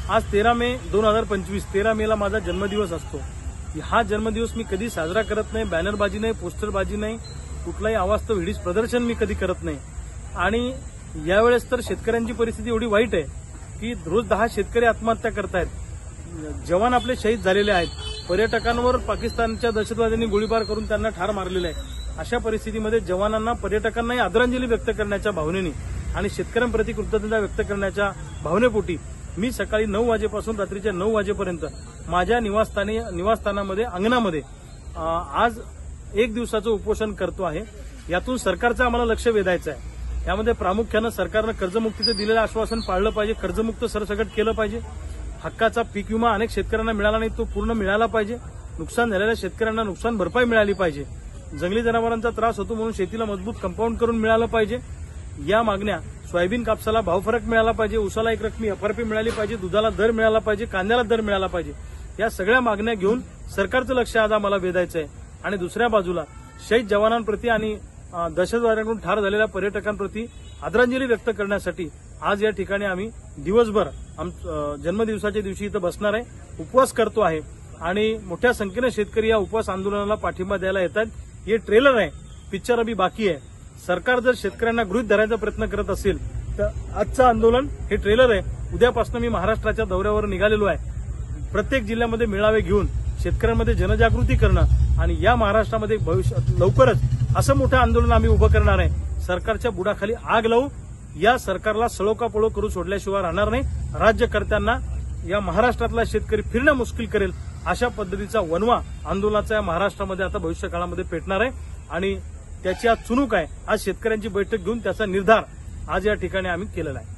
आज 13 मे 2025, 13 मेला माझा जन्मदिवस असतो। हा जन्मदिवस मी कधी साजरा करत नाही, बॅनरबाजी नाही, पोस्टरबाजी नाही, कुठलाही अवास्तव हिडीस प्रदर्शन मी कधी करत नाही। आणि यावेळेस तर शेतकऱ्यांची परिस्थिती एवढी वाईट आहे की रोज 10 शेतकरी आत्महत्या करतायत, जवान आपले शहीद झालेले आहेत, पर्यटकांवर पाकिस्तानच्या दहशतवाद्यांनी गोळीबार करून त्यांना ठार मारलेले आहे। अशा परिस्थितीमध्ये जवानांना, पर्यटकांनाही आदरांजली व्यक्त करण्याच्या भावनेने आणि शेतकऱ्यांप्रती कृतज्ञता व्यक्त करण्याच्या भावनेपोटी मी सकाळी 9 वाजेपासून रात्रीच्या 9 वाजेपर्यंत माझ्या निवासस्थानामध्ये अंगणामध्ये आज 1 दिवसाचं उपोषण करतो आहे। यातून सरकारचं आम्हाला लक्ष वेधायचं आहे। यामध्ये प्रामुख्यानं सरकारनं कर्जमुक्तीचं दिलेलं आश्वासन पाळलं पाहिजे, कर्जमुक्त सरसकट केलं पाहिजे, हक्काचा पीक विमा अनेक शेतकऱ्यांना मिळाला नाही तो पूर्ण मिळाला पाहिजे, नुकसान झालेल्या शेतकऱ्यांना नुकसान भरपाई मिळाली पाहिजे, जंगली जनावरांचा त्रास होतो म्हणून शेतीला मजबूत कंपाऊंड करून मिळालं पाहिजे। या मागण्या, सोयाबीन कापसाला भावफरक मिळाला पाहिजे, ऊसाला एक रकमी FRP मिळाली पाहिजे, दुधाला दर मिळाला पाहिजे, कांद्याला दर मिळाला पाहिजे, या सगळ्या मागण्या घेऊन सरकारचं लक्ष आज आम्हाला वेधायचं आहे। आणि दुसऱ्या बाजूला शहीद जवानांप्रती आणि दहशतवाद्यांकडून ठार झालेल्या पर्यटकांप्रती आदरांजली व्यक्त करण्यासाठी आज या ठिकाणी आम्ही दिवसभर जन्मदिवसाच्या दिवशी इथं बसणार आहे, उपवास करतो आहे। आणि मोठ्या संख्येने शेतकरी या उपवास आंदोलनाला पाठिंबा द्यायला येतात। हे ट्रेलर आहे, पिक्चर अभी बाकी आहे। सरकार जर शेतकऱ्यांना गृहीत धरायचा प्रयत्न करत असेल तर आजचं आंदोलन हे ट्रेलर आहे। उद्यापासून मी महाराष्ट्राच्या दौऱ्यावर निघालेलो आहे। प्रत्येक जिल्ह्यामध्ये मेळावे घेऊन शेतकऱ्यांमध्ये जनजागृती करणं आणि या महाराष्ट्रामध्ये भविष्यात लवकरच असं मोठं आंदोलन आम्ही उभं करणार आहे। सरकारच्या बुडाखाली आग लावू, या सरकारला सळोकापळो करू सोडल्याशिवाय राहणार नाही। राज्यकर्त्यांना या महाराष्ट्रातला शेतकरी फिरणं मुश्किल करेल अशा पद्धतीचा वणवा आंदोलनाचा या महाराष्ट्रामध्ये आता भविष्य काळामध्ये पेटणार आहे। आणि त्याची आज चुणूक आहे। आज शेतकऱ्यांची बैठक घेऊन त्याचा निर्धार आज या ठिकाणी आम्ही केलेला आहे।